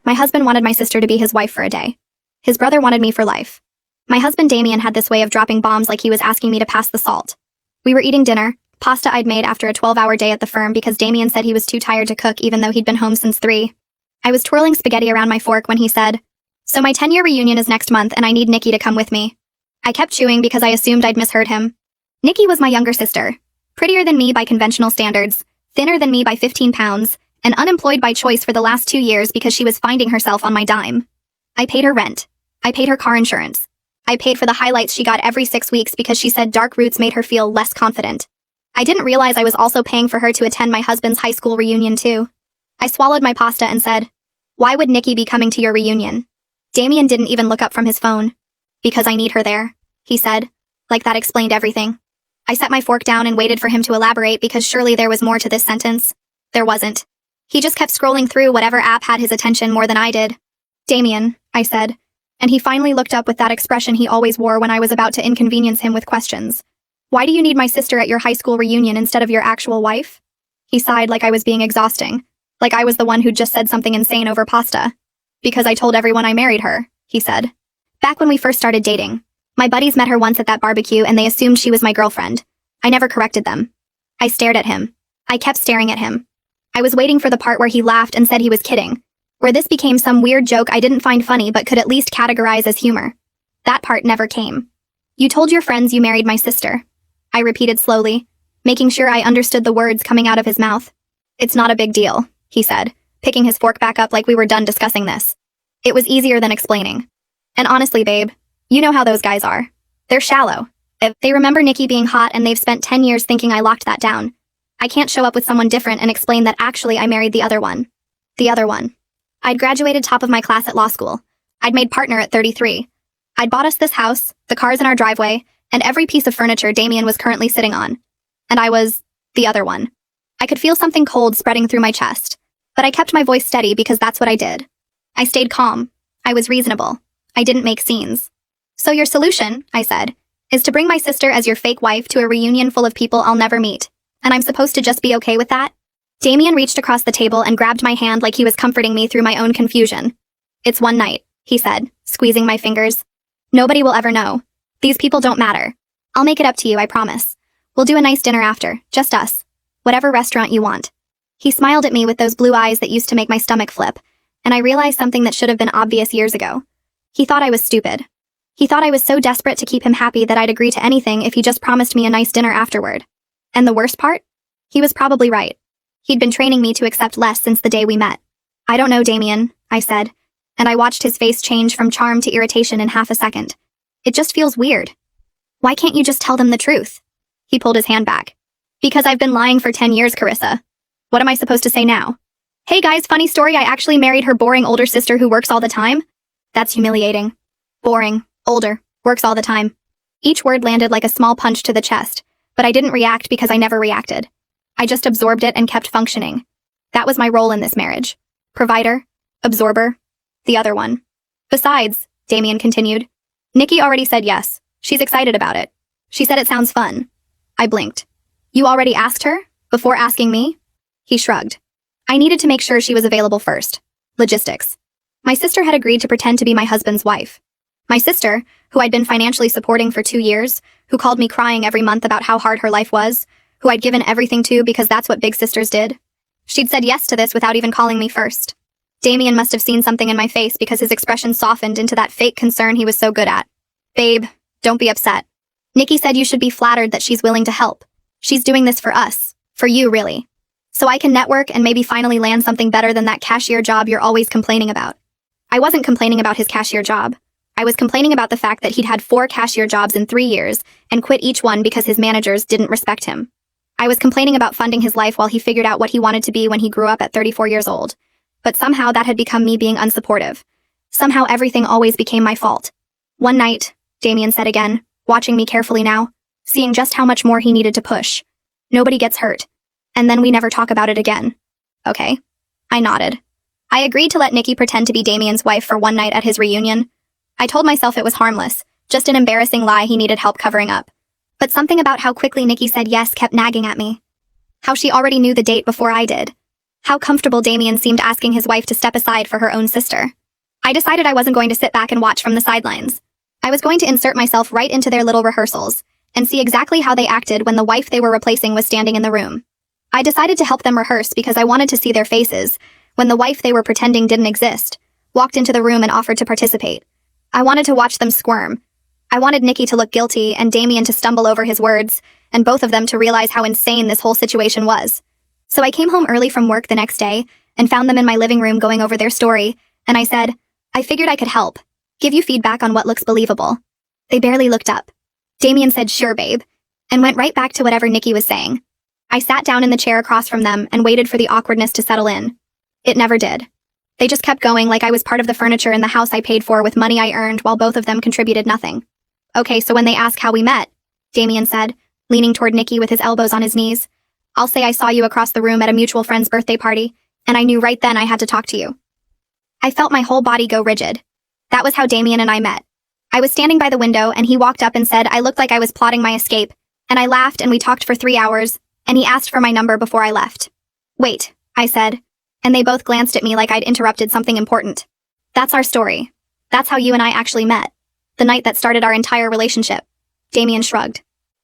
My husband wanted my sister to be his wife for a day. His brother wanted me for life. My husband Damien had this way of dropping bombs like he was asking me to pass the salt. We were eating dinner, pasta I'd made after a 12-hour day at the firm because Damien said he was too tired to cook even though he'd been home since 3. I was twirling spaghetti around my fork when he said, "So my 10-year reunion is next month and I need Nikki to come with me." I kept chewing because I assumed I'd misheard him. Nikki was my younger sister, prettier than me by conventional standards, thinner than me by 15 pounds, and unemployed by choice for the last 2 years because she was finding herself on my dime. I paid her rent. I paid her car insurance. I paid for the highlights she got every 6 weeks because she said dark roots made her feel less confident. I didn't realize I was also paying for her to attend my husband's high school reunion too. I swallowed my pasta and said, "Why would Nikki be coming to your reunion?" Damien didn't even look up from his phone. "Because I need her there," he said. Like that explained everything. I set my fork down and waited for him to elaborate because surely there was more to this sentence. There wasn't. He just kept scrolling through whatever app had his attention more than I did. "Damien," I said. And he finally looked up with that expression he always wore when I was about to inconvenience him with questions. "Why do you need my sister at your high school reunion instead of your actual wife?" He sighed like I was being exhausting, like I was the one who'd just said something insane over pasta. "Because I told everyone I married her," he said. "Back when we first started dating. My buddies met her once at that barbecue and they assumed she was my girlfriend. I never corrected them." I stared at him. I kept staring at him. I was waiting for the part where he laughed and said he was kidding, where this became some weird joke I didn't find funny but could at least categorize as humor. That part never came. "You told your friends you married my sister," I repeated slowly, making sure I understood the words coming out of his mouth. "It's not a big deal," he said, picking his fork back up like we were done discussing this. It was easier than explaining. "And honestly, babe, you know how those guys are. They're shallow. If they remember Nikki being hot and they've spent 10 years thinking I locked that down. I can't show up with someone different and explain that actually I married the other one. The other one. I'd graduated top of my class at law school. I'd made partner at 33. I'd bought us this house, the cars in our driveway, and every piece of furniture Damien was currently sitting on. And I was the other one. I could feel something cold spreading through my chest, but I kept my voice steady because that's what I did. I stayed calm. I was reasonable. I didn't make scenes. "So your solution," I said, "is to bring my sister as your fake wife to a reunion full of people I'll never meet. And I'm supposed to just be okay with that?" Damien reached across the table and grabbed my hand like he was comforting me through my own confusion. "It's one night," he said, squeezing my fingers. "Nobody will ever know. These people don't matter. I'll make it up to you, I promise. We'll do a nice dinner after, just us. Whatever restaurant you want." He smiled at me with those blue eyes that used to make my stomach flip, and I realized something that should have been obvious years ago. He thought I was stupid. He thought I was so desperate to keep him happy that I'd agree to anything if he just promised me a nice dinner afterward. And the worst part? He was probably right. He'd been training me to accept less since the day we met. "I don't know, Damien," I said, and I watched his face change from charm to irritation in half a second. "It just feels weird. Why can't you just tell them the truth?" He pulled his hand back. "Because I've been lying for 10 years, Carissa. What am I supposed to say now? Hey guys, funny story, I actually married her boring older sister who works all the time? That's humiliating. Boring, older, works all the time." Each word landed like a small punch to the chest, but I didn't react because I never reacted. I just absorbed it and kept functioning. That was my role in this marriage. Provider, absorber, the other one. "Besides," Damien continued, "Nikki already said yes. She's excited about it. She said it sounds fun." I blinked. "You already asked her? Before asking me?" He shrugged. "I needed to make sure she was available first. Logistics. My sister had agreed to pretend to be my husband's wife. My sister, who I'd been financially supporting for 2 years, who called me crying every month about how hard her life was, who I'd given everything to because that's what big sisters did. She'd said yes to this without even calling me first. Damien must have seen something in my face because his expression softened into that fake concern he was so good at. "Babe, don't be upset. Nikki said you should be flattered that she's willing to help. She's doing this for us. For you, really. So I can network and maybe finally land something better than that cashier job you're always complaining about." I wasn't complaining about his cashier job. I was complaining about the fact that he'd had 4 cashier jobs in 3 years and quit each one because his managers didn't respect him. I was complaining about funding his life while he figured out what he wanted to be when he grew up at 34 years old. But somehow that had become me being unsupportive. Somehow everything always became my fault. "One night," Damien said again, watching me carefully now, seeing just how much more he needed to push. "Nobody gets hurt. And then we never talk about it again." "Okay." I nodded. I agreed to let Nikki pretend to be Damien's wife for one night at his reunion. I told myself it was harmless, just an embarrassing lie he needed help covering up. But something about how quickly Nikki said yes kept nagging at me. How she already knew the date before I did. How comfortable Damien seemed asking his wife to step aside for her own sister. I decided I wasn't going to sit back and watch from the sidelines. I was going to insert myself right into their little rehearsals and see exactly how they acted when the wife they were replacing was standing in the room. I decided to help them rehearse because I wanted to see their faces when the wife they were pretending didn't exist walked into the room and offered to participate. I wanted to watch them squirm. I wanted Nikki to look guilty and Damien to stumble over his words, and both of them to realize how insane this whole situation was. So I came home early from work the next day and found them in my living room going over their story, and I said, I figured I could help. Give you feedback on what looks believable. They barely looked up. Damien said, sure, babe, and went right back to whatever Nikki was saying. I sat down in the chair across from them and waited for the awkwardness to settle in. It never did. They just kept going like I was part of the furniture in the house I paid for with money I earned while both of them contributed nothing. Okay, so when they ask how we met, Damien said, leaning toward Nikki with his elbows on his knees, I'll say I saw you across the room at a mutual friend's birthday party, and I knew right then I had to talk to you. I felt my whole body go rigid. That was how Damien and I met. I was standing by the window and he walked up and said I looked like I was plotting my escape, and I laughed and we talked for 3 hours, and he asked for my number before I left. Wait, I said, and they both glanced at me like I'd interrupted something important. That's our story. That's how you and I actually met. The night that started our entire relationship. Damien shrugged.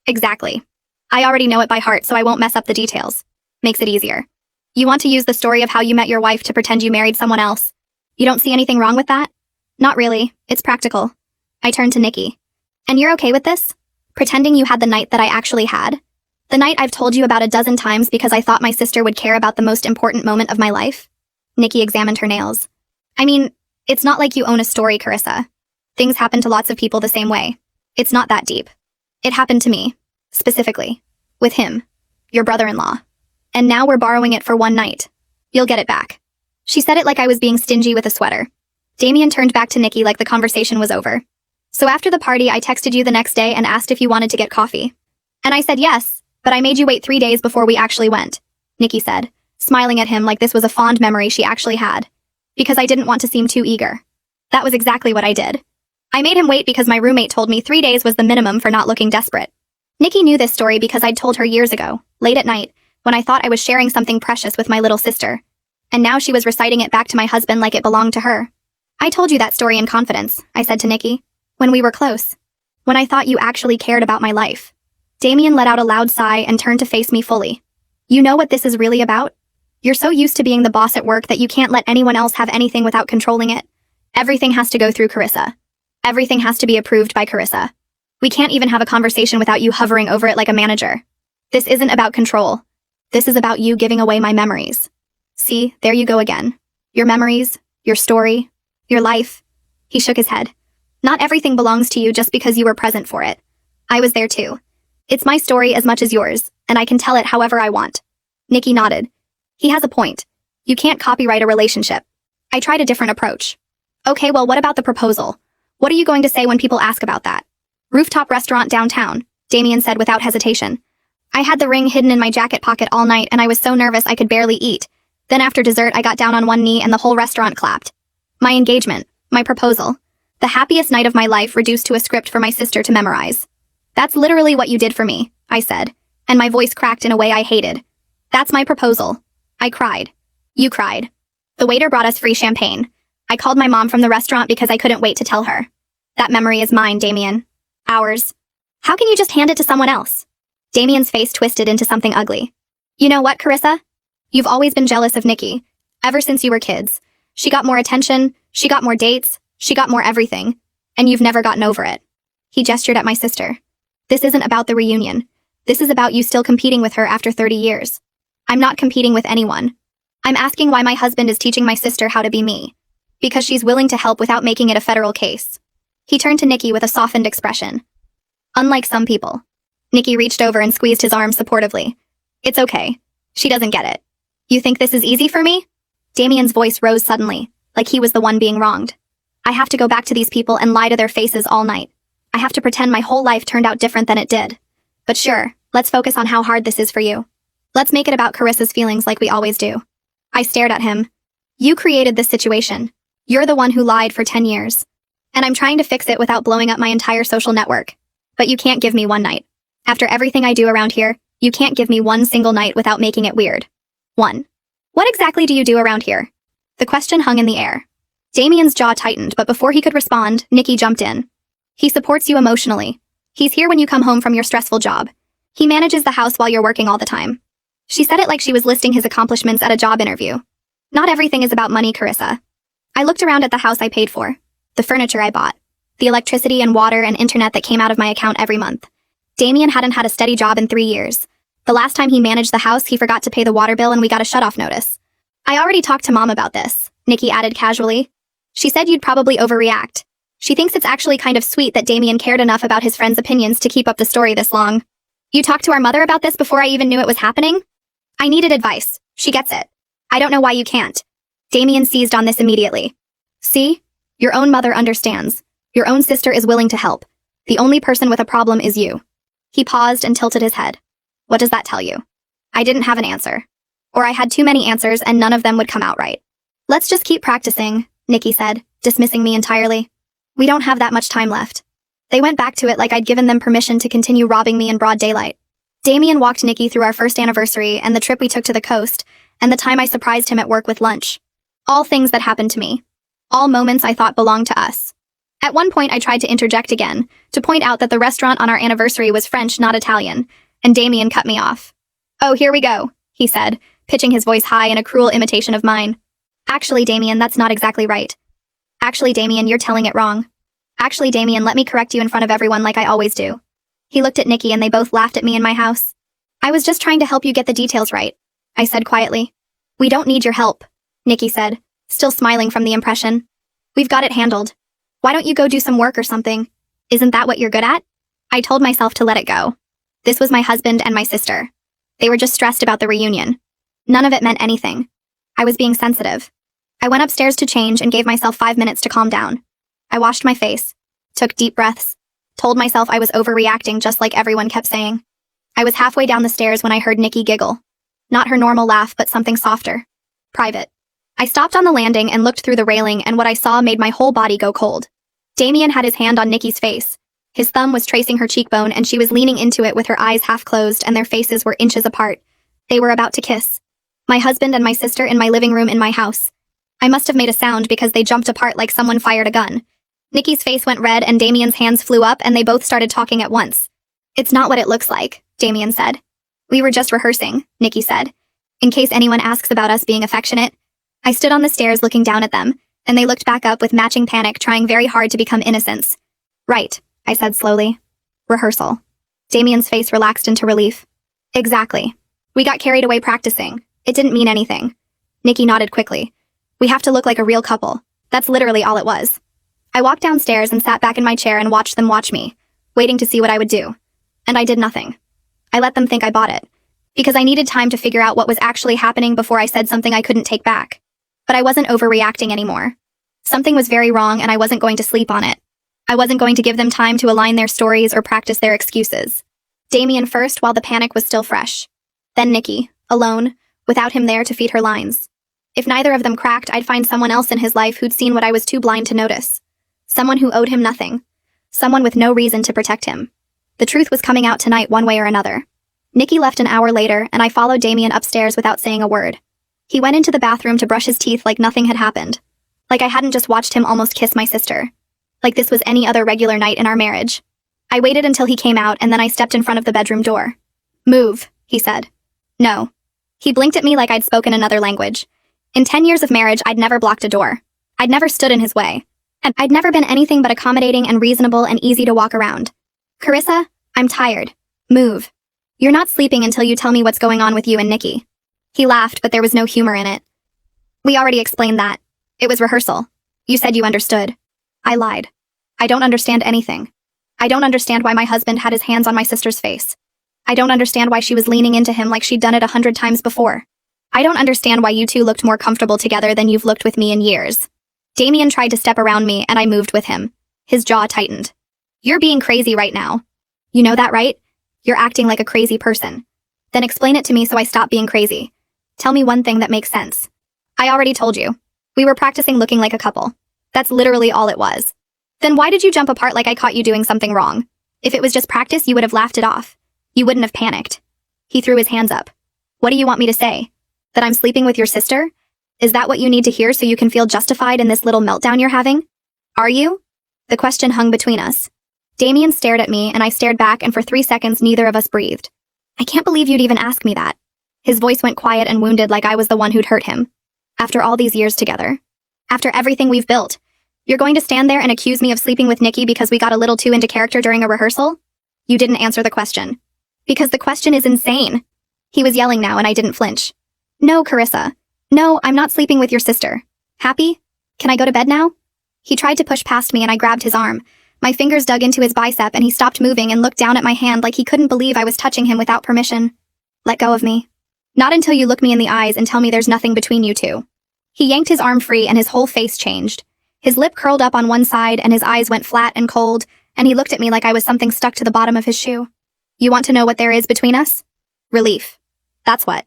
Exactly. I already know it by heart, so I won't mess up the details. Makes it easier. You want to use the story of how you met your wife to pretend you married someone else. You don't see anything wrong with that? Not really. It's practical. I turned to Nikki. And you're okay with this? Pretending you had the night that I actually had? The night I've told you about a dozen times because I thought my sister would care about the most important moment of my life? Nikki examined her nails. I mean, it's not like you own a story, Carissa. Things happen to lots of people the same way. It's not that deep. It happened to me. Specifically. With him. Your brother-in-law. And now we're borrowing it for one night. You'll get it back. She said it like I was being stingy with a sweater. Damien turned back to Nikki like the conversation was over. So after the party, I texted you the next day and asked if you wanted to get coffee. And I said yes, but I made you wait 3 days before we actually went, Nikki said, smiling at him like this was a fond memory she actually had. Because I didn't want to seem too eager. That was exactly what I did. I made him wait because my roommate told me 3 days was the minimum for not looking desperate. Nikki knew this story because I'd told her years ago, late at night, when I thought I was sharing something precious with my little sister. And now she was reciting it back to my husband like it belonged to her. I told you that story in confidence, I said to Nikki. When we were close. When I thought you actually cared about my life. Damien let out a loud sigh and turned to face me fully. You know what this is really about? You're so used to being the boss at work that you can't let anyone else have anything without controlling it. Everything has to go through Carissa. Everything has to be approved by Carissa. We can't even have a conversation without you hovering over it like a manager. This isn't about control. This is about you giving away my memories. See, there you go again. Your memories, your story, your life. He shook his head. Not everything belongs to you just because you were present for it. I was there too. It's my story as much as yours, and I can tell it however I want. Nikki nodded. He has a point. You can't copyright a relationship. I tried a different approach. Okay, well, what about the proposal? What are you going to say when people ask about that? Rooftop restaurant downtown, Damien said without hesitation. I had the ring hidden in my jacket pocket all night and I was so nervous I could barely eat. Then after dessert, I got down on one knee and the whole restaurant clapped. My engagement, my proposal. The happiest night of my life reduced to a script for my sister to memorize. That's literally what you did for me, I said, and my voice cracked in a way I hated. That's my proposal. I cried. You cried. The waiter brought us free champagne. I called my mom from the restaurant because I couldn't wait to tell her. That memory is mine, Damien. Ours. How can you just hand it to someone else? Damien's face twisted into something ugly. You know what, Carissa? You've always been jealous of Nikki. Ever since you were kids. She got more attention, she got more dates, she got more everything. And you've never gotten over it. He gestured at my sister. This isn't about the reunion. This is about you still competing with her after 30 years. I'm not competing with anyone. I'm asking why my husband is teaching my sister how to be me. Because she's willing to help without making it a federal case. He turned to Nikki with a softened expression. Unlike some people. Nikki reached over and squeezed his arm supportively. It's okay. She doesn't get it. You think this is easy for me? Damien's voice rose suddenly, like he was the one being wronged. I have to go back to these people and lie to their faces all night. I have to pretend my whole life turned out different than it did. But sure, let's focus on how hard this is for you. Let's make it about Carissa's feelings like we always do. I stared at him. You created this situation. You're the one who lied for 10 years. And I'm trying to fix it without blowing up my entire social network. But you can't give me one night. After everything I do around here, you can't give me one single night without making it weird. One. What exactly do you do around here? The question hung in the air. Damien's jaw tightened, but before he could respond, Nikki jumped in. He supports you emotionally. He's here when you come home from your stressful job. He manages the house while you're working all the time. She said it like she was listing his accomplishments at a job interview. Not everything is about money, Carissa. I looked around at the house I paid for, the furniture I bought, the electricity and water and internet that came out of my account every month. Damien hadn't had a steady job in 3 years. The last time he managed the house, he forgot to pay the water bill and we got a shut-off notice. I already talked to Mom about this, Nikki added casually. She said you'd probably overreact. She thinks it's actually kind of sweet that Damien cared enough about his friend's opinions to keep up the story this long. You talked to our mother about this before I even knew it was happening? I needed advice. She gets it. I don't know why you can't. Damien seized on this immediately. See? Your own mother understands. Your own sister is willing to help. The only person with a problem is you. He paused and tilted his head. What does that tell you? I didn't have an answer. Or I had too many answers and none of them would come out right. Let's just keep practicing, Nikki said, dismissing me entirely. We don't have that much time left. They went back to it like I'd given them permission to continue robbing me in broad daylight. Damien walked Nikki through our first anniversary and the trip we took to the coast, and the time I surprised him at work with lunch. All things that happened to me. All moments I thought belonged to us. At one point I tried to interject again, to point out that the restaurant on our anniversary was French, not Italian, and Damien cut me off. Oh, here we go, he said, pitching his voice high in a cruel imitation of mine. Actually, Damien, that's not exactly right. Actually, Damien, you're telling it wrong. Actually, Damien, let me correct you in front of everyone like I always do. He looked at Nikki and they both laughed at me in my house. I was just trying to help you get the details right, I said quietly. We don't need your help, Nikki said, still smiling from the impression. We've got it handled. Why don't you go do some work or something? Isn't that what you're good at? I told myself to let it go. This was my husband and my sister. They were just stressed about the reunion. None of it meant anything. I was being sensitive. I went upstairs to change and gave myself 5 minutes to calm down. I washed my face, took deep breaths, told myself I was overreacting just like everyone kept saying. I was halfway down the stairs when I heard Nikki giggle. Not her normal laugh, but something softer. Private. I stopped on the landing and looked through the railing, and what I saw made my whole body go cold. Damien had his hand on Nikki's face. His thumb was tracing her cheekbone and she was leaning into it with her eyes half closed and their faces were inches apart. They were about to kiss. My husband and my sister in my living room in my house. I must have made a sound because they jumped apart like someone fired a gun. Nikki's face went red and Damien's hands flew up and they both started talking at once. It's not what it looks like, Damien said. We were just rehearsing, Nikki said. In case anyone asks about us being affectionate. I stood on the stairs looking down at them, and they looked back up with matching panic, trying very hard to become innocents. Right, I said slowly. Rehearsal. Damien's face relaxed into relief. Exactly. We got carried away practicing. It didn't mean anything. Nikki nodded quickly. We have to look like a real couple. That's literally all it was. I walked downstairs and sat back in my chair and watched them watch me, waiting to see what I would do. And I did nothing. I let them think I bought it. Because I needed time to figure out what was actually happening before I said something I couldn't take back. But I wasn't overreacting anymore. Something was very wrong and I wasn't going to sleep on it. I wasn't going to give them time to align their stories or practice their excuses. Damien first while the panic was still fresh. Then Nikki, alone, without him there to feed her lines. If neither of them cracked, I'd find someone else in his life who'd seen what I was too blind to notice. Someone who owed him nothing. Someone with no reason to protect him. The truth was coming out tonight one way or another. Nikki left an hour later and I followed Damien upstairs without saying a word. He went into the bathroom to brush his teeth like nothing had happened. Like I hadn't just watched him almost kiss my sister. Like this was any other regular night in our marriage. I waited until he came out and then I stepped in front of the bedroom door. Move, he said. No. He blinked at me like I'd spoken another language. In 10 years of marriage, I'd never blocked a door. I'd never stood in his way. And I'd never been anything but accommodating and reasonable and easy to walk around. Carissa, I'm tired. Move. You're not sleeping until you tell me what's going on with you and Nikki. He laughed, but there was no humor in it. We already explained that. It was rehearsal. You said you understood. I lied. I don't understand anything. I don't understand why my husband had his hands on my sister's face. I don't understand why she was leaning into him like she'd done it 100 times before. I don't understand why you two looked more comfortable together than you've looked with me in years. Damien tried to step around me and I moved with him. His jaw tightened. You're being crazy right now. You know that, right? You're acting like a crazy person. Then explain it to me so I stop being crazy. Tell me one thing that makes sense. I already told you. We were practicing looking like a couple. That's literally all it was. Then why did you jump apart like I caught you doing something wrong? If it was just practice, you would have laughed it off. You wouldn't have panicked. He threw his hands up. What do you want me to say? That I'm sleeping with your sister? Is that what you need to hear so you can feel justified in this little meltdown you're having? Are you? The question hung between us. Damien stared at me and I stared back, and for 3 seconds neither of us breathed. I can't believe you'd even ask me that. His voice went quiet and wounded, like I was the one who'd hurt him. After all these years together. After everything we've built. You're going to stand there and accuse me of sleeping with Nikki because we got a little too into character during a rehearsal? You didn't answer the question. Because the question is insane. He was yelling now and I didn't flinch. No, Carissa. No, I'm not sleeping with your sister. Happy? Can I go to bed now? He tried to push past me and I grabbed his arm. My fingers dug into his bicep and he stopped moving and looked down at my hand like he couldn't believe I was touching him without permission. Let go of me. Not until you look me in the eyes and tell me there's nothing between you two. He yanked his arm free and his whole face changed. His lip curled up on one side and his eyes went flat and cold, and he looked at me like I was something stuck to the bottom of his shoe. You want to know what there is between us? Relief. That's what.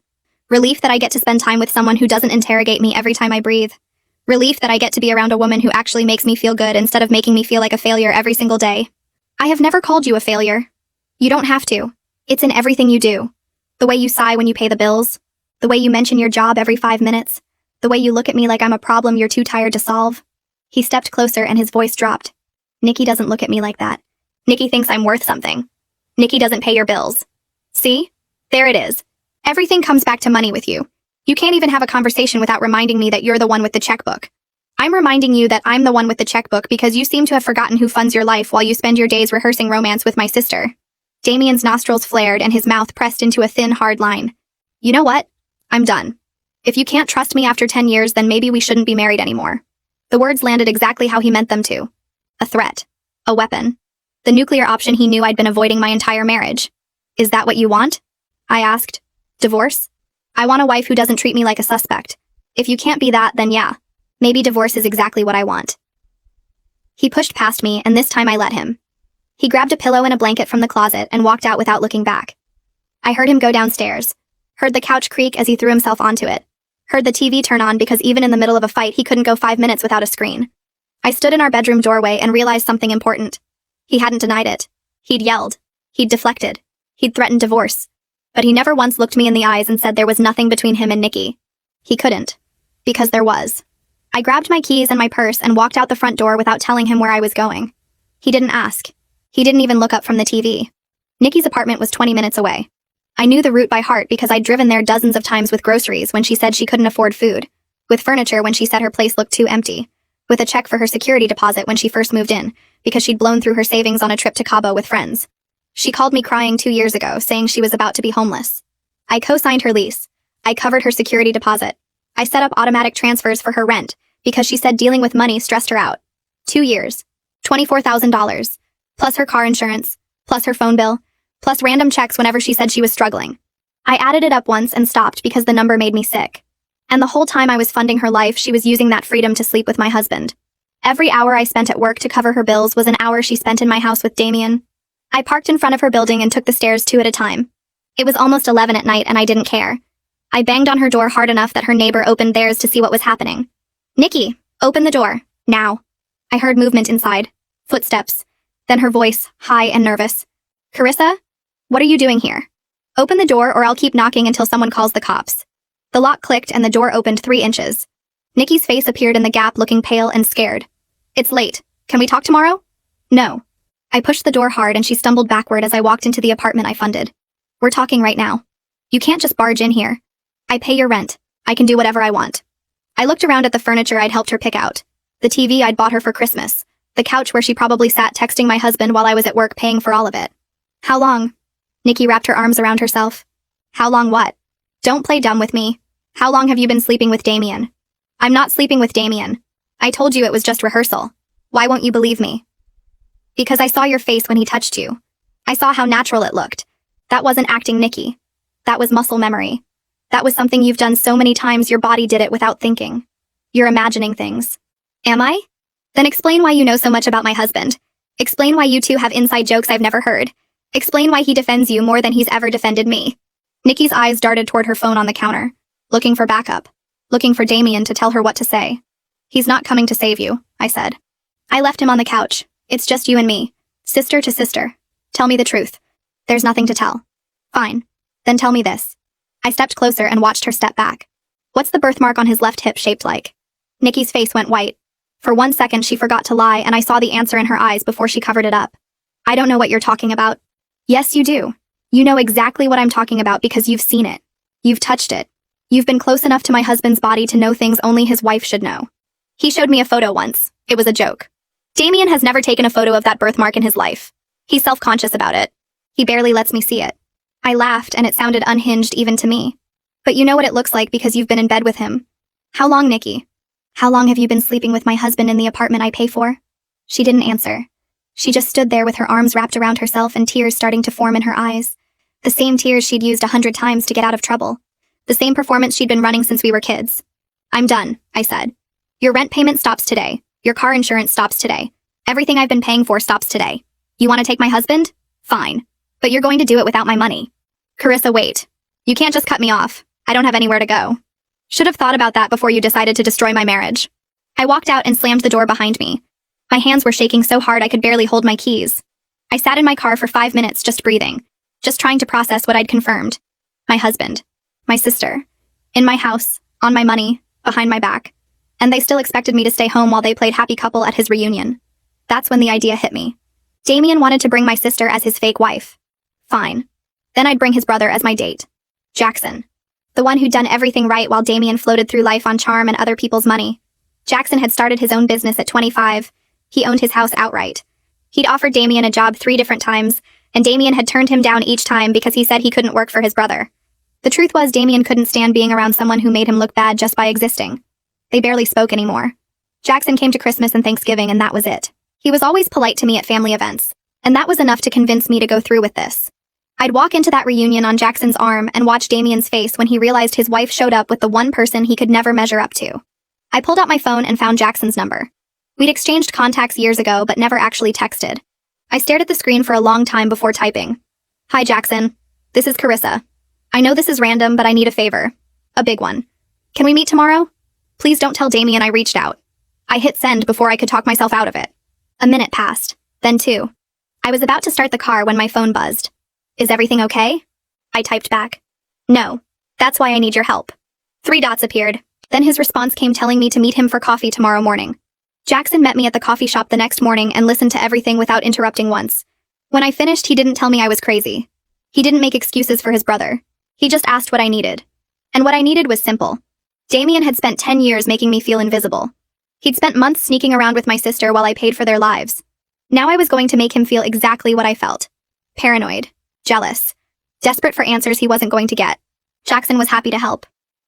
Relief that I get to spend time with someone who doesn't interrogate me every time I breathe. Relief that I get to be around a woman who actually makes me feel good instead of making me feel like a failure every single day. I have never called you a failure. You don't have to. It's in everything you do. The way you sigh when you pay the bills. The way you mention your job every 5 minutes. The way you look at me like I'm a problem you're too tired to solve. He stepped closer and his voice dropped. Nikki doesn't look at me like that. Nikki thinks I'm worth something. Nikki doesn't pay your bills. See? There it is. Everything comes back to money with you. You can't even have a conversation without reminding me that you're the one with the checkbook. I'm reminding you that I'm the one with the checkbook because you seem to have forgotten who funds your life while you spend your days rehearsing romance with my sister. Damien's nostrils flared and his mouth pressed into a thin, hard line. You know what? I'm done. If you can't trust me after 10 years, then maybe we shouldn't be married anymore. The words landed exactly how he meant them to. A threat. A weapon. The nuclear option he knew I'd been avoiding my entire marriage. Is that what you want? I asked. Divorce? I want a wife who doesn't treat me like a suspect. If you can't be that, then yeah. Maybe divorce is exactly what I want. He pushed past me, and this time I let him. He grabbed a pillow and a blanket from the closet and walked out without looking back. I heard him go downstairs. Heard the couch creak as he threw himself onto it. Heard the TV turn on because even in the middle of a fight he couldn't go 5 minutes without a screen. I stood in our bedroom doorway and realized something important. He hadn't denied it. He'd yelled. He'd deflected. He'd threatened divorce. But he never once looked me in the eyes and said there was nothing between him and Nikki. He couldn't. Because there was. I grabbed my keys and my purse and walked out the front door without telling him where I was going. He didn't ask. He didn't even look up from the TV. Nikki's apartment was 20 minutes away. I knew the route by heart because I'd driven there dozens of times with groceries when she said she couldn't afford food, with furniture when she said her place looked too empty, with a check for her security deposit when she first moved in, because she'd blown through her savings on a trip to Cabo with friends. She called me crying 2 years ago, saying she was about to be homeless. I co-signed her lease. I covered her security deposit. I set up automatic transfers for her rent, because she said dealing with money stressed her out. 2 years. $24,000. Plus her car insurance. Plus her phone bill. Plus random checks whenever she said she was struggling. I added it up once and stopped because the number made me sick. And the whole time I was funding her life, she was using that freedom to sleep with my husband. Every hour I spent at work to cover her bills was an hour she spent in my house with Damien. I parked in front of her building and took the stairs 2 at a time. It was almost 11 at night and I didn't care. I banged on her door hard enough that her neighbor opened theirs to see what was happening. Nikki, open the door, now. I heard movement inside. Footsteps. Then her voice, high and nervous. Carissa? What are you doing here? Open the door or I'll keep knocking until someone calls the cops. The lock clicked and the door opened 3 inches. Nikki's face appeared in the gap, looking pale and scared. It's late. Can we talk tomorrow? No. I pushed the door hard and she stumbled backward as I walked into the apartment I funded. We're talking right now. You can't just barge in here. I pay your rent. I can do whatever I want. I looked around at the furniture I'd helped her pick out. The TV I'd bought her for Christmas. The couch where she probably sat texting my husband while I was at work paying for all of it. How long? Nikki wrapped her arms around herself. How long what? Don't play dumb with me. How long have you been sleeping with Damien? I'm not sleeping with Damien. I told you it was just rehearsal. Why won't you believe me? Because I saw your face when he touched you. I saw how natural it looked. That wasn't acting, Nikki. That was muscle memory. That was something you've done so many times your body did it without thinking. You're imagining things. Am I? Then explain why you know so much about my husband. Explain why you two have inside jokes I've never heard. Explain why he defends you more than he's ever defended me. Nikki's eyes darted toward her phone on the counter, looking for backup, looking for Damien to tell her what to say. He's not coming to save you, I said. I left him on the couch. It's just you and me, sister to sister. Tell me the truth. There's nothing to tell. Fine. Then tell me this. I stepped closer and watched her step back. What's the birthmark on his left hip shaped like? Nikki's face went white. For 1 second she forgot to lie and I saw the answer in her eyes before she covered it up. I don't know what you're talking about. Yes, you do. You know exactly what I'm talking about because you've seen it. You've touched it. You've been close enough to my husband's body to know things only his wife should know. He showed me a photo once. It was a joke. Damien has never taken a photo of that birthmark in his life. He's self-conscious about it. He barely lets me see it. I laughed and it sounded unhinged even to me. But you know what it looks like because you've been in bed with him. How long, Nikki? How long have you been sleeping with my husband in the apartment I pay for? She didn't answer. She just stood there with her arms wrapped around herself and tears starting to form in her eyes. The same tears she'd used 100 times to get out of trouble. The same performance she'd been running since we were kids. I'm done, I said. Your rent payment stops today. Your car insurance stops today. Everything I've been paying for stops today. You want to take my husband? Fine. But you're going to do it without my money. Carissa, wait. You can't just cut me off. I don't have anywhere to go. Should have thought about that before you decided to destroy my marriage. I walked out and slammed the door behind me. My hands were shaking so hard I could barely hold my keys. I sat in my car for 5 minutes just breathing, just trying to process what I'd confirmed. My husband. My sister. In my house, on my money, behind my back. And they still expected me to stay home while they played happy couple at his reunion. That's when the idea hit me. Damien wanted to bring my sister as his fake wife. Fine. Then I'd bring his brother as my date. Jackson. The one who'd done everything right while Damien floated through life on charm and other people's money. Jackson had started his own business at 25. He owned his house outright. He'd offered Damien a job 3 different times, and Damien had turned him down each time because he said he couldn't work for his brother. The truth was Damien couldn't stand being around someone who made him look bad just by existing. They barely spoke anymore. Jackson came to Christmas and Thanksgiving and that was it. He was always polite to me at family events, and that was enough to convince me to go through with this. I'd walk into that reunion on Jackson's arm and watch Damien's face when he realized his wife showed up with the one person he could never measure up to. I pulled out my phone and found Jackson's number. We'd exchanged contacts years ago but never actually texted. I stared at the screen for a long time before typing. Hi Jackson. This is Carissa. I know this is random but I need a favor. A big one. Can we meet tomorrow? Please don't tell Damien I reached out. I hit send before I could talk myself out of it. A minute passed. Then 2. I was about to start the car when my phone buzzed. Is everything okay? I typed back. No. That's why I need your help. 3 dots appeared. Then his response came telling me to meet him for coffee tomorrow morning. Jackson met me at the coffee shop the next morning and listened to everything without interrupting once. When I finished, he didn't tell me I was crazy. He didn't make excuses for his brother. He just asked what I needed. And what I needed was simple. Damien had spent 10 years making me feel invisible. He'd spent months sneaking around with my sister while I paid for their lives. Now I was going to make him feel exactly what I felt. Paranoid. Jealous. Desperate for answers he wasn't going to get. Jackson was happy to help.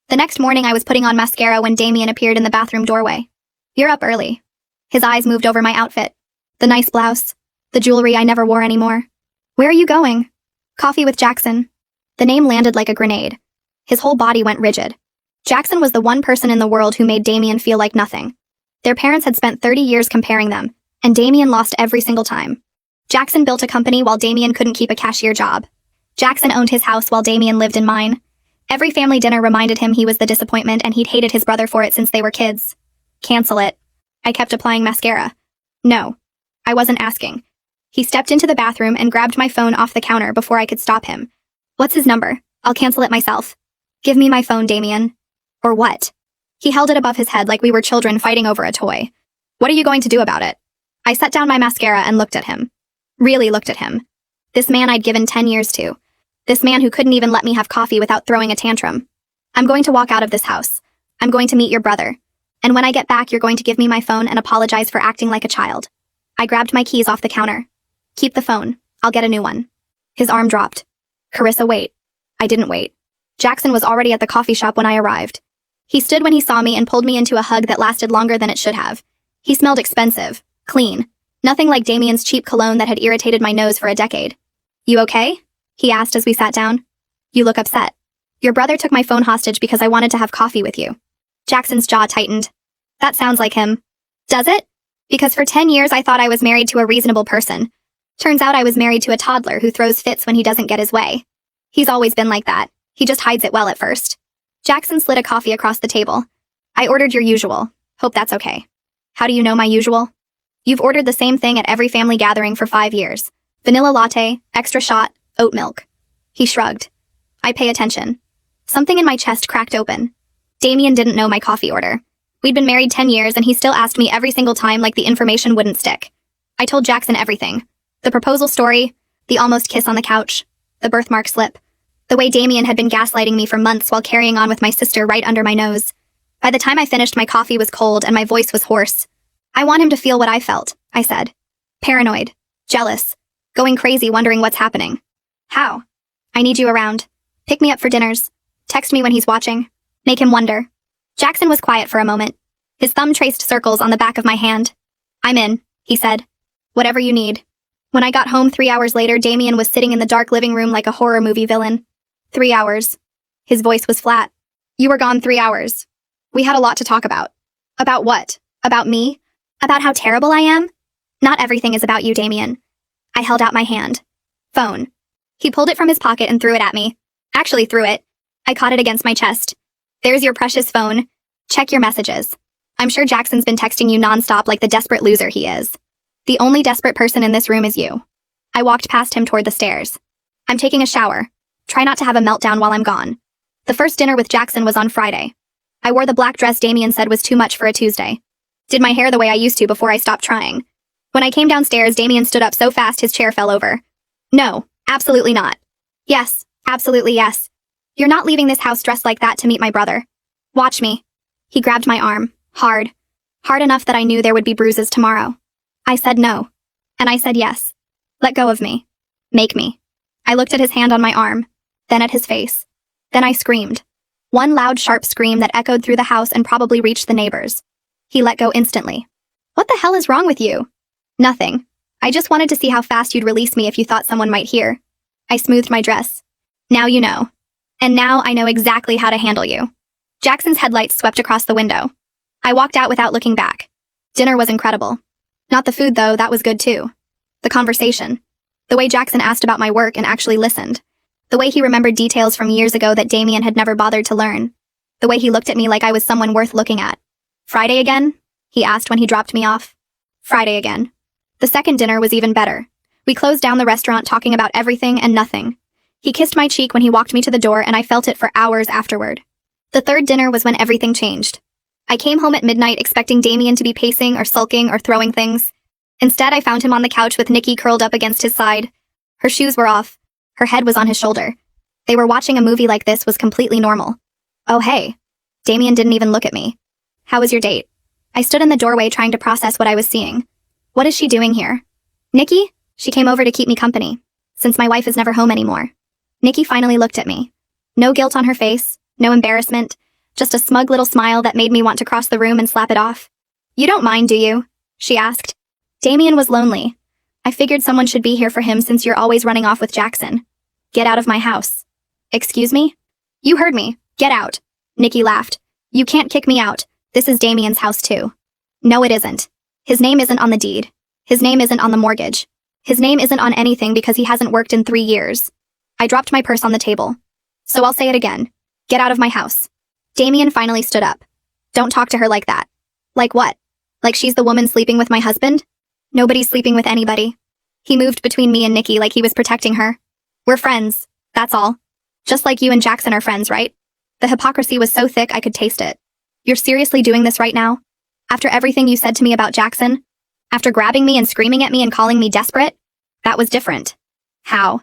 The next morning I was putting on mascara when Damien appeared in the bathroom doorway. You're up early. His eyes moved over my outfit. The nice blouse. The jewelry I never wore anymore. Where are you going? Coffee with Jackson. The name landed like a grenade. His whole body went rigid. Jackson was the one person in the world who made Damien feel like nothing. Their parents had spent 30 years comparing them, and Damien lost every single time. Jackson built a company while Damien couldn't keep a cashier job. Jackson owned his house while Damien lived in mine. Every family dinner reminded him he was the disappointment and he'd hated his brother for it since they were kids. Cancel it. I kept applying mascara. No. I wasn't asking. He stepped into the bathroom and grabbed my phone off the counter before I could stop him. What's his number? I'll cancel it myself. Give me my phone, Damien. Or what? He held it above his head like we were children fighting over a toy. What are you going to do about it? I set down my mascara and looked at him. Really looked at him. This man I'd given 10 years to. This man who couldn't even let me have coffee without throwing a tantrum. I'm going to walk out of this house. I'm going to meet your brother. And when I get back, you're going to give me my phone and apologize for acting like a child. I grabbed my keys off the counter. Keep the phone. I'll get a new one. His arm dropped. Carissa, wait. I didn't wait. Jackson was already at the coffee shop when I arrived. He stood when he saw me and pulled me into a hug that lasted longer than it should have. He smelled expensive. Clean. Nothing like Damien's cheap cologne that had irritated my nose for a decade. You okay? He asked as we sat down. You look upset. Your brother took my phone hostage because I wanted to have coffee with you. Jackson's jaw tightened. That sounds like him. Does it? Because for 10 years I thought I was married to a reasonable person. Turns out I was married to a toddler who throws fits when he doesn't get his way. He's always been like that. He just hides it well at first. Jackson slid a coffee across the table. I ordered your usual. Hope that's okay. How do you know my usual? You've ordered the same thing at every family gathering for 5 years. Vanilla latte, extra shot, oat milk. He shrugged. I pay attention. Something in my chest cracked open. Damien didn't know my coffee order. We'd been married 10 years and he still asked me every single time like the information wouldn't stick. I told Jackson everything. The proposal story, the almost kiss on the couch, the birthmark slip, the way Damien had been gaslighting me for months while carrying on with my sister right under my nose. By the time I finished, my coffee was cold and my voice was hoarse. I want him to feel what I felt, I said. Paranoid, jealous, going crazy wondering what's happening. How? I need you around. Pick me up for dinners. Text me when he's watching. Make him wonder. Jackson was quiet for a moment. His thumb traced circles on the back of my hand. I'm in, he said. Whatever you need. When I got home 3 hours later, Damien was sitting in the dark living room like a horror movie villain. 3 hours. His voice was flat. You were gone 3 hours. We had a lot to talk about. About what? About me? About how terrible I am? Not everything is about you, Damien. I held out my hand. Phone. He pulled it from his pocket and threw it at me. Actually threw it. I caught it against my chest. There's your precious phone. Check your messages. I'm sure Jackson's been texting you nonstop like the desperate loser he is. The only desperate person in this room is you. I walked past him toward the stairs. I'm taking a shower. Try not to have a meltdown while I'm gone. The first dinner with Jackson was on Friday. I wore the black dress Damien said was too much for a Tuesday. Did my hair the way I used to before I stopped trying. When I came downstairs, Damien stood up so fast his chair fell over. No, absolutely not. Yes, absolutely yes. You're not leaving this house dressed like that to meet my brother. Watch me. He grabbed my arm, hard. Hard enough that I knew there would be bruises tomorrow. I said no. And I said yes. Let go of me. Make me. I looked at his hand on my arm, then at his face. Then I screamed. One loud, sharp scream that echoed through the house and probably reached the neighbors. He let go instantly. What the hell is wrong with you? Nothing. I just wanted to see how fast you'd release me if you thought someone might hear. I smoothed my dress. Now you know. And now I know exactly how to handle you. Jackson's headlights swept across the window. I walked out without looking back. Dinner was incredible. Not the food, though, that was good too. The conversation. The way Jackson asked about my work and actually listened. The way he remembered details from years ago that Damien had never bothered to learn. The way he looked at me like I was someone worth looking at. Friday again? He asked when he dropped me off. Friday again. The second dinner was even better. We closed down the restaurant talking about everything and nothing. He kissed my cheek when he walked me to the door and I felt it for hours afterward. The third dinner was when everything changed. I came home at midnight expecting Damien to be pacing or sulking or throwing things. Instead, I found him on the couch with Nikki curled up against his side. Her shoes were off. Her head was on his shoulder. They were watching a movie like this was completely normal. Oh hey. Damien didn't even look at me. How was your date? I stood in the doorway trying to process what I was seeing. What is she doing here? Nikki? She came over to keep me company, since my wife is never home anymore. Nikki finally looked at me. No guilt on her face, no embarrassment, just a smug little smile that made me want to cross the room and slap it off. You don't mind, do you? She asked. Damien was lonely. I figured someone should be here for him since you're always running off with Jackson. Get out of my house. Excuse me? You heard me. Get out. Nikki laughed. You can't kick me out. This is Damien's house too. No, it isn't. His name isn't on the deed. His name isn't on the mortgage. His name isn't on anything because he hasn't worked in 3 years. I dropped my purse on the table. So I'll say it again. Get out of my house. Damien finally stood up. Don't talk to her like that. Like what? Like she's the woman sleeping with my husband? Nobody's sleeping with anybody. He moved between me and Nikki like he was protecting her. We're friends, that's all. Just like you and Jackson are friends, right? The hypocrisy was so thick I could taste it. You're seriously doing this right now? After everything you said to me about Jackson? After grabbing me and screaming at me and calling me desperate? That was different. How?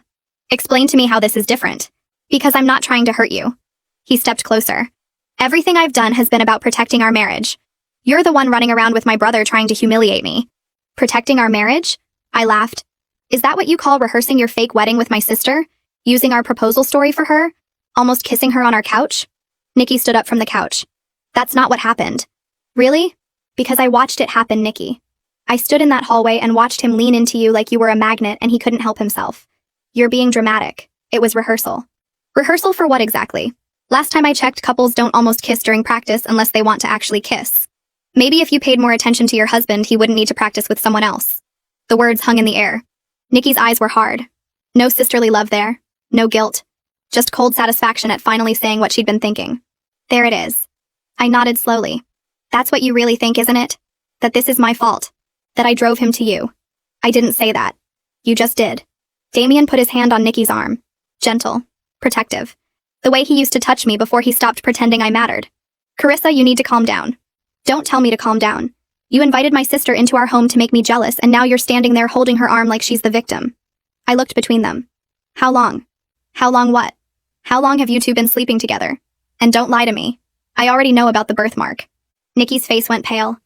Explain to me how this is different. Because I'm not trying to hurt you. He stepped closer. Everything I've done has been about protecting our marriage. You're the one running around with my brother trying to humiliate me. Protecting our marriage? I laughed. Is that what you call rehearsing your fake wedding with my sister? Using our proposal story for her? Almost kissing her on our couch? Nikki stood up from the couch. That's not what happened. Really? Because I watched it happen, Nikki. I stood in that hallway and watched him lean into you like you were a magnet and he couldn't help himself. You're being dramatic. It was rehearsal. Rehearsal for what exactly? Last time I checked, couples don't almost kiss during practice unless they want to actually kiss. Maybe if you paid more attention to your husband, he wouldn't need to practice with someone else. The words hung in the air. Nikki's eyes were hard. No sisterly love there. No guilt. Just cold satisfaction at finally saying what she'd been thinking. There it is. I nodded slowly. That's what you really think, isn't it? That this is my fault. That I drove him to you. I didn't say that. You just did. Damien put his hand on Nikki's arm. Gentle. Protective. The way he used to touch me before he stopped pretending I mattered. Carissa, you need to calm down. Don't tell me to calm down. You invited my sister into our home to make me jealous, and now you're standing there holding her arm like she's the victim. I looked between them. How long? How long what? How long have you two been sleeping together? And don't lie to me. I already know about the birthmark. Nikki's face went pale.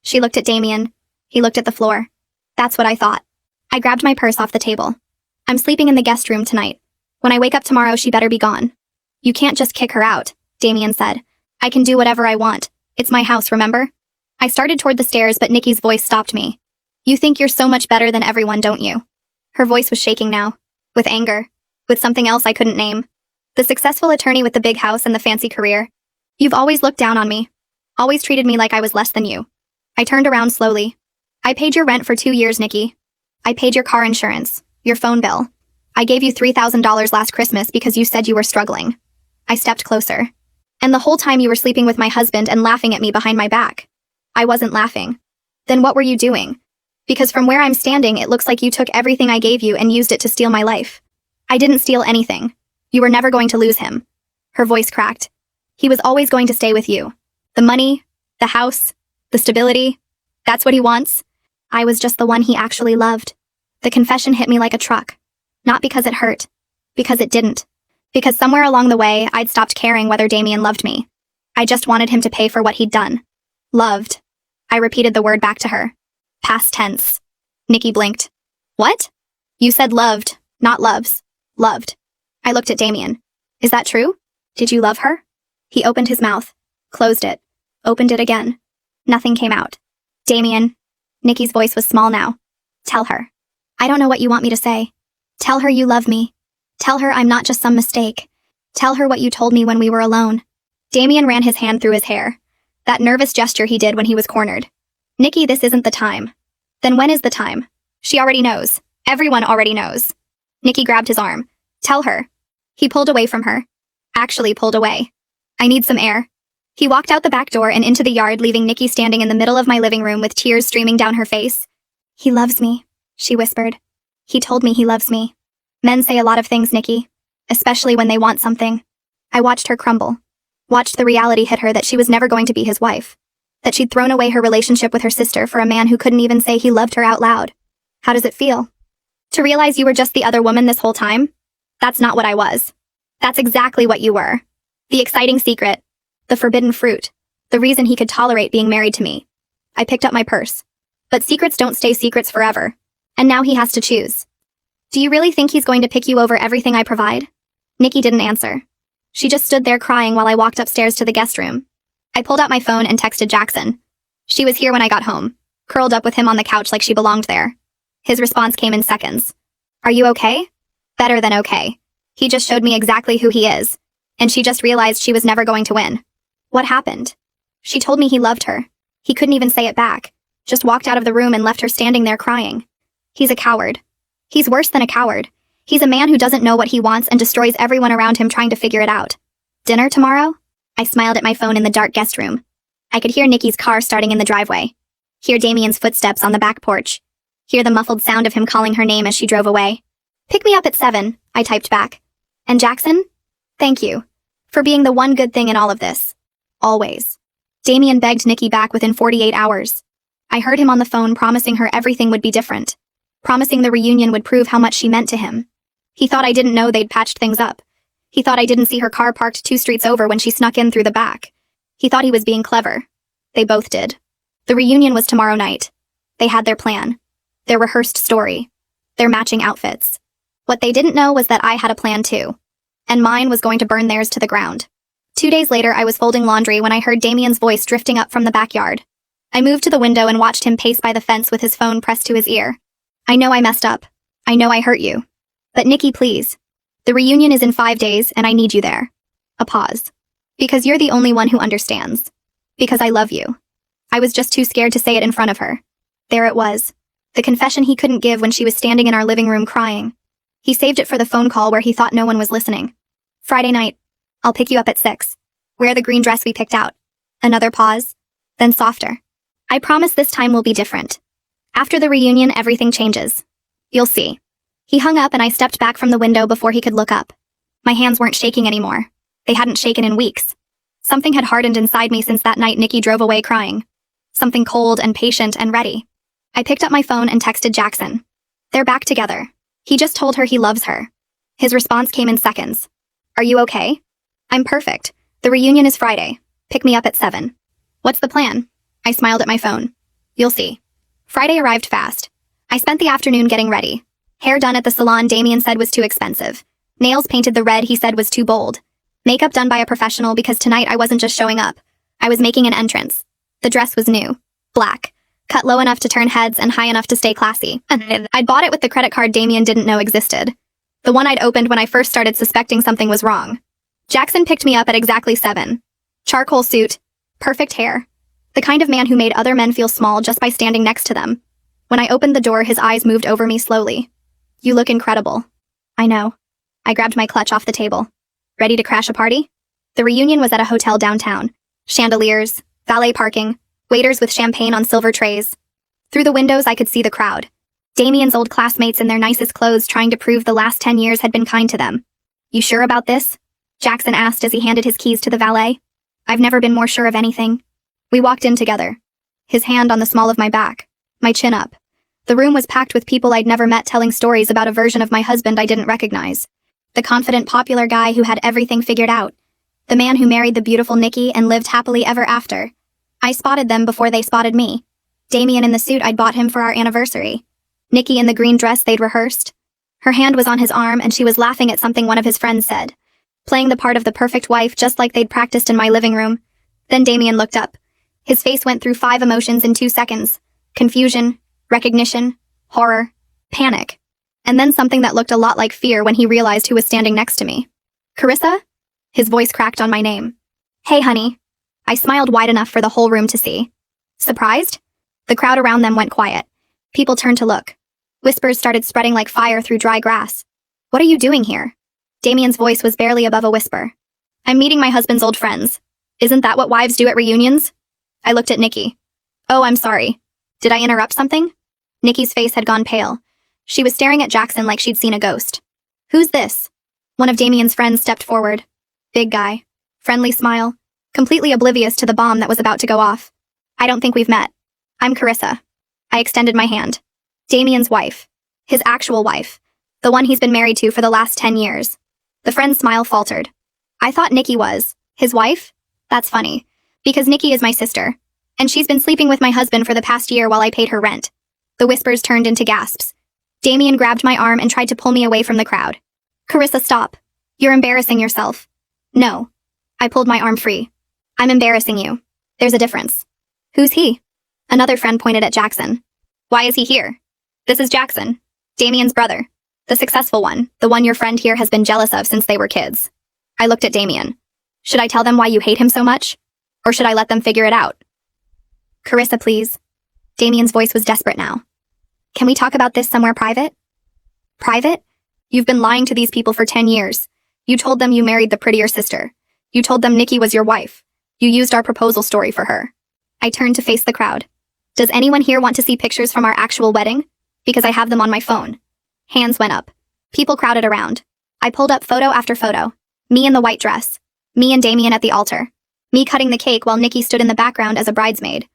She looked at Damien. He looked at the floor. That's what I thought. I grabbed my purse off the table. I'm sleeping in the guest room tonight. When I wake up tomorrow, she better be gone. You can't just kick her out, Damien said. I can do whatever I want. It's my house, remember? I started toward the stairs, but Nikki's voice stopped me. You think you're so much better than everyone, don't you? Her voice was shaking now. With anger. With something else I couldn't name. The successful attorney with the big house and the fancy career. You've always looked down on me. Always treated me like I was less than you. I turned around slowly. I paid your rent for 2 years, Nikki. I paid your car insurance. Your phone bill. I gave you $3,000 last Christmas because you said you were struggling. I stepped closer. And the whole time you were sleeping with my husband and laughing at me behind my back. I wasn't laughing. Then what were you doing? Because from where I'm standing, it looks like you took everything I gave you and used it to steal my life. I didn't steal anything. You were never going to lose him. Her voice cracked. He was always going to stay with you. The money, the house, the stability. That's what he wants. I was just the one he actually loved. The confession hit me like a truck. Not because it hurt. Because it didn't. Because somewhere along the way, I'd stopped caring whether Damien loved me. I just wanted him to pay for what he'd done. Loved. I repeated the word back to her. Past tense. Nikki blinked. What? You said loved, not loves. Loved. I looked at Damien. Is that true? Did you love her? He opened his mouth. Closed it. Opened it again. Nothing came out. Damien. Nikki's voice was small now. Tell her. I don't know what you want me to say. Tell her you love me. Tell her I'm not just some mistake. Tell her what you told me when we were alone. Damien ran his hand through his hair. That nervous gesture he did when he was cornered. Nikki, this isn't the time. Then when is the time? She already knows. Everyone already knows. Nikki grabbed his arm. Tell her. He pulled away from her. Actually pulled away. I need some air. He walked out the back door and into the yard, leaving Nikki standing in the middle of my living room with tears streaming down her face. He loves me, she whispered. He told me he loves me. Men say a lot of things, Nikki. Especially when they want something. I watched her crumble. Watched the reality hit her that she was never going to be his wife. That she'd thrown away her relationship with her sister for a man who couldn't even say he loved her out loud. How does it feel? To realize you were just the other woman this whole time? That's not what I was. That's exactly what you were. The exciting secret. The forbidden fruit. The reason he could tolerate being married to me. I picked up my purse. But secrets don't stay secrets forever. And now he has to choose. Do you really think he's going to pick you over everything I provide? Nikki didn't answer. She just stood there crying while I walked upstairs to the guest room. I pulled out my phone and texted Jackson. She was here when I got home, curled up with him on the couch like she belonged there. His response came in seconds. Are you okay? Better than okay. He just showed me exactly who he is. And she just realized she was never going to win. What happened? She told me he loved her. He couldn't even say it back. Just walked out of the room and left her standing there crying. He's a coward. He's worse than a coward. He's a man who doesn't know what he wants and destroys everyone around him trying to figure it out. Dinner tomorrow? I smiled at my phone in the dark guest room. I could hear Nikki's car starting in the driveway. Hear Damien's footsteps on the back porch. Hear the muffled sound of him calling her name as she drove away. Pick me up at 7, I typed back. And Jackson? Thank you. For being the one good thing in all of this. Always. Damien begged Nikki back within 48 hours. I heard him on the phone promising her everything would be different. Promising the reunion would prove how much she meant to him. He thought I didn't know they'd patched things up. He thought I didn't see her car parked 2 streets over when she snuck in through the back. He thought he was being clever. They both did. The reunion was tomorrow night. They had their plan. Their rehearsed story. Their matching outfits. What they didn't know was that I had a plan too. And mine was going to burn theirs to the ground. 2 days later, I was folding laundry when I heard Damien's voice drifting up from the backyard. I moved to the window and watched him pace by the fence with his phone pressed to his ear. I know I messed up. I know I hurt you. But Nikki, please. The reunion is in 5 days, and I need you there. A pause. Because you're the only one who understands. Because I love you. I was just too scared to say it in front of her. There it was. The confession he couldn't give when she was standing in our living room crying. He saved it for the phone call where he thought no one was listening. Friday night. I'll pick you up at 6. Wear the green dress we picked out. Another pause. Then softer. I promise this time will be different. After the reunion, everything changes. You'll see. He hung up and I stepped back from the window before he could look up. My hands weren't shaking anymore. They hadn't shaken in weeks. Something had hardened inside me since that night Nikki drove away crying. Something cold and patient and ready. I picked up my phone and texted Jackson. They're back together. He just told her he loves her. His response came in seconds. Are you okay? I'm perfect. The reunion is Friday. Pick me up at 7. What's the plan? I smiled at my phone. You'll see. Friday arrived fast. I spent the afternoon getting ready. Hair done at the salon Damien said was too expensive. Nails painted the red he said was too bold. Makeup done by a professional because tonight I wasn't just showing up. I was making an entrance. The dress was new. Black. Cut low enough to turn heads and high enough to stay classy. I'd bought it with the credit card Damien didn't know existed. The one I'd opened when I first started suspecting something was wrong. Jackson picked me up at exactly 7. Charcoal suit. Perfect hair. The kind of man who made other men feel small just by standing next to them. When I opened the door, his eyes moved over me slowly. You look incredible. I know. I grabbed my clutch off the table. Ready to crash a party? The reunion was at a hotel downtown. Chandeliers, valet parking, waiters with champagne on silver trays. Through the windows, I could see the crowd. Damien's old classmates in their nicest clothes trying to prove the last 10 years had been kind to them. You sure about this? Jackson asked as he handed his keys to the valet. I've never been more sure of anything. We walked in together. His hand on the small of my back, my chin up. The room was packed with people I'd never met telling stories about a version of my husband I didn't recognize. The confident, popular guy who had everything figured out. The man who married the beautiful Nikki and lived happily ever after. I spotted them before they spotted me. Damien in the suit I'd bought him for our anniversary. Nikki in the green dress they'd rehearsed. Her hand was on his arm and she was laughing at something one of his friends said. Playing the part of the perfect wife just like they'd practiced in my living room. Then Damien looked up. His face went through 5 emotions in 2 seconds. Confusion, recognition, horror, panic. And then something that looked a lot like fear when he realized who was standing next to me. Carissa? His voice cracked on my name. Hey, honey. I smiled wide enough for the whole room to see. Surprised? The crowd around them went quiet. People turned to look. Whispers started spreading like fire through dry grass. What are you doing here? Damien's voice was barely above a whisper. I'm meeting my husband's old friends. Isn't that what wives do at reunions? I looked at Nikki. Oh, I'm sorry. Did I interrupt something? Nikki's face had gone pale. She was staring at Jackson like she'd seen a ghost. Who's this? One of Damien's friends stepped forward. Big guy. Friendly smile. Completely oblivious to the bomb that was about to go off. I don't think we've met. I'm Carissa. I extended my hand. Damien's wife. His actual wife. The one he's been married to for the last 10 years. The friend's smile faltered. I thought Nikki was his wife? That's funny. Because Nikki is my sister. And she's been sleeping with my husband for the past year while I paid her rent. The whispers turned into gasps. Damien grabbed my arm and tried to pull me away from the crowd. Carissa, stop. You're embarrassing yourself. No. I pulled my arm free. I'm embarrassing you. There's a difference. Who's he? Another friend pointed at Jackson. Why is he here? This is Jackson. Damien's brother. The successful one, the one your friend here has been jealous of since they were kids. I looked at Damien. Should I tell them why you hate him so much? Or should I let them figure it out? Carissa, please. Damien's voice was desperate now. Can we talk about this somewhere private? Private? You've been lying to these people for 10 years. You told them you married the prettier sister. You told them Nikki was your wife. You used our proposal story for her. I turned to face the crowd. Does anyone here want to see pictures from our actual wedding? Because I have them on my phone. Hands went up. People crowded around. I pulled up photo after photo. Me in the white dress. Me and Damien at the altar. Me cutting the cake while Nikki stood in the background as a bridesmaid.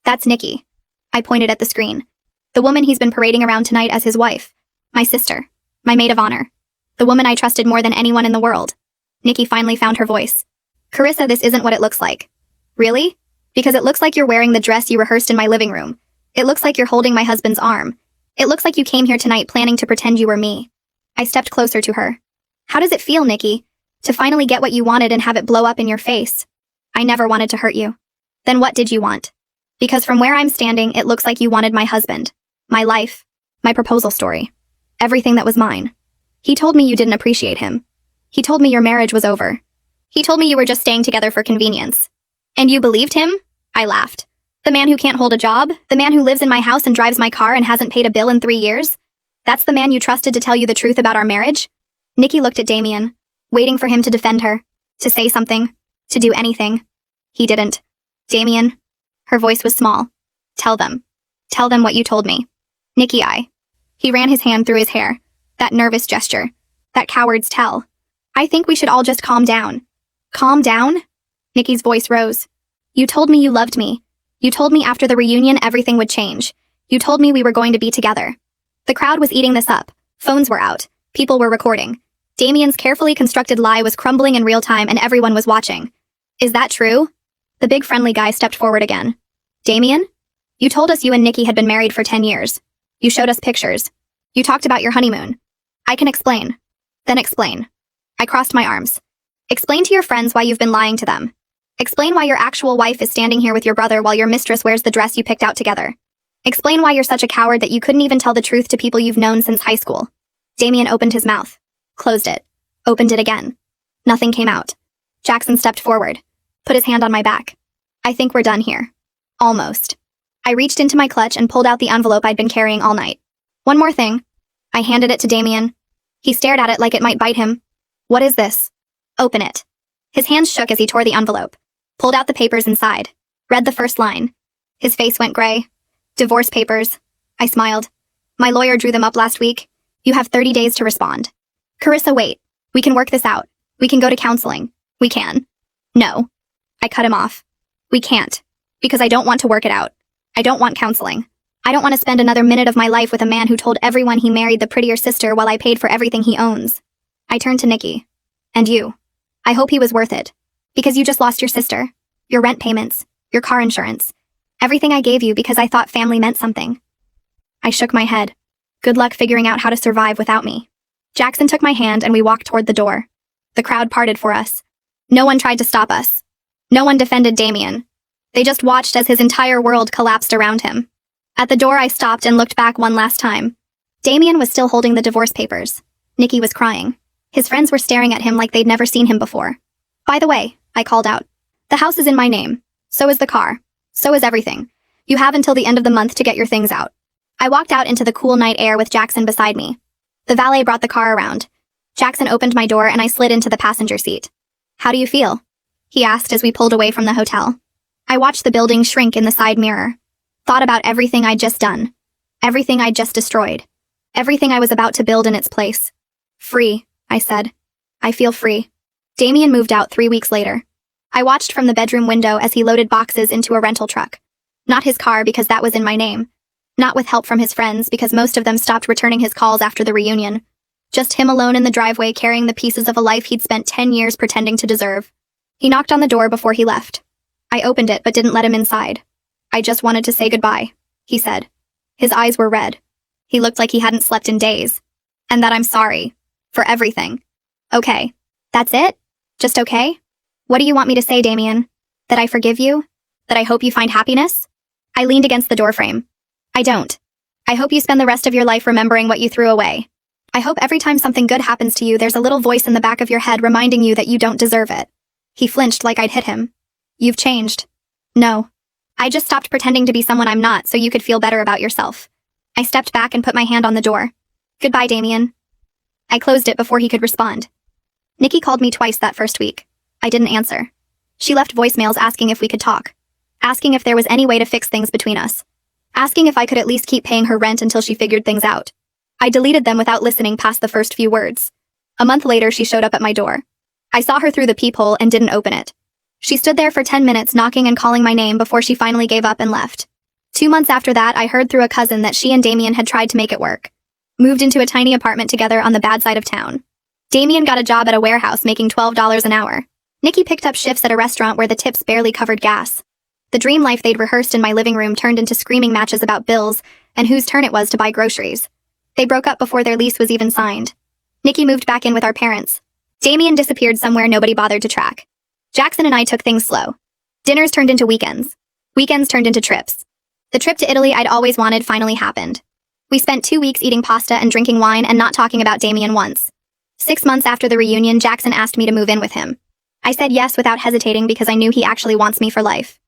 That's Nikki. I pointed at the screen. The woman he's been parading around tonight as his wife. My sister. My maid of honor. The woman I trusted more than anyone in the world. Nikki finally found her voice. Carissa, this isn't what it looks like. Really? Because it looks like you're wearing the dress you rehearsed in my living room. It looks like you're holding my husband's arm. It looks like you came here tonight planning to pretend you were me. I stepped closer to her. How does it feel, Nikki? To finally get what you wanted and have it blow up in your face? I never wanted to hurt you. Then what did you want? Because from where I'm standing, it looks like you wanted my husband. My life. My proposal story. Everything that was mine. He told me you didn't appreciate him. He told me your marriage was over. He told me you were just staying together for convenience. And you believed him? I laughed. The man who can't hold a job? The man who lives in my house and drives my car and hasn't paid a bill in 3 years? That's the man you trusted to tell you the truth about our marriage? Nikki looked at Damien, waiting for him to defend her, to say something, to do anything. He didn't. Damien. Her voice was small. Tell them. Tell them what you told me. Nikki, He ran his hand through his hair. That nervous gesture. That coward's tell. I think we should all just calm down. Calm down? Nikki's voice rose. You told me you loved me. You told me after the reunion everything would change. You told me we were going to be together. The crowd was eating this up. Phones were out. People were recording. Damien's carefully constructed lie was crumbling in real time and everyone was watching. Is that true? The big friendly guy stepped forward again. Damien? You told us you and Nikki had been married for 10 years. You showed us pictures. You talked about your honeymoon. I can explain. Then explain. I crossed my arms. Explain to your friends why you've been lying to them. Explain why your actual wife is standing here with your brother while your mistress wears the dress you picked out together. Explain why you're such a coward that you couldn't even tell the truth to people you've known since high school. Damien opened his mouth. Closed it. Opened it again. Nothing came out. Jackson stepped forward. Put his hand on my back. I think we're done here. Almost. I reached into my clutch and pulled out the envelope I'd been carrying all night. One more thing. I handed it to Damien. He stared at it like it might bite him. What is this? Open it. His hands shook as he tore the envelope. Pulled out the papers inside. Read the first line. His face went gray. Divorce papers. I smiled. My lawyer drew them up last week. You have 30 days to respond. Carissa, wait. We can work this out. We can go to counseling. We can. No. I cut him off. We can't. Because I don't want to work it out. I don't want counseling. I don't want to spend another minute of my life with a man who told everyone he married the prettier sister while I paid for everything he owns. I turned to Nikki. And you. I hope he was worth it. Because you just lost your sister. Your rent payments. Your car insurance. Everything I gave you because I thought family meant something. I shook my head. Good luck figuring out how to survive without me. Jackson took my hand and we walked toward the door. The crowd parted for us. No one tried to stop us. No one defended Damien. They just watched as his entire world collapsed around him. At the door I stopped and looked back one last time. Damien was still holding the divorce papers. Nikki was crying. His friends were staring at him like they'd never seen him before. By the way, I called out. The house is in my name. So is the car. So is everything. You have until the end of the month to get your things out. I walked out into the cool night air with Jackson beside me. The valet brought the car around. Jackson opened my door and I slid into the passenger seat. How do you feel? He asked as we pulled away from the hotel. I watched the building shrink in the side mirror. Thought about everything I'd just done. Everything I'd just destroyed. Everything I was about to build in its place. Free, I said. I feel free. Damien moved out 3 weeks later. I watched from the bedroom window as he loaded boxes into a rental truck. Not his car because that was in my name. Not with help from his friends because most of them stopped returning his calls after the reunion. Just him alone in the driveway carrying the pieces of a life he'd spent 10 years pretending to deserve. He knocked on the door before he left. I opened it but didn't let him inside. I just wanted to say goodbye, he said. His eyes were red. He looked like he hadn't slept in days. And that I'm sorry. For everything. Okay. That's it? Just okay? What do you want me to say, Damien? That I forgive you? That I hope you find happiness? I leaned against the doorframe. I don't. I hope you spend the rest of your life remembering what you threw away. I hope every time something good happens to you, there's a little voice in the back of your head reminding you that you don't deserve it. He flinched like I'd hit him. You've changed. No. I just stopped pretending to be someone I'm not so you could feel better about yourself. I stepped back and put my hand on the door. Goodbye, Damien. I closed it before he could respond. Nikki called me twice that first week. I didn't answer. She left voicemails asking if we could talk. Asking if there was any way to fix things between us. Asking if I could at least keep paying her rent until she figured things out. I deleted them without listening past the first few words. A month later, she showed up at my door. I saw her through the peephole and didn't open it. She stood there for 10 minutes knocking and calling my name before she finally gave up and left. 2 months after that, I heard through a cousin that she and Damien had tried to make it work. Moved into a tiny apartment together on the bad side of town. Damien got a job at a warehouse making $12 an hour. Nikki picked up shifts at a restaurant where the tips barely covered gas. The dream life they'd rehearsed in my living room turned into screaming matches about bills and whose turn it was to buy groceries. They broke up before their lease was even signed. Nikki moved back in with our parents. Damien disappeared somewhere nobody bothered to track. Jackson and I took things slow. Dinners turned into weekends. Weekends turned into trips. The trip to Italy I'd always wanted finally happened. We spent 2 weeks eating pasta and drinking wine and not talking about Damien once. 6 months after the reunion, Jackson asked me to move in with him. I said yes without hesitating because I knew he actually wants me for life.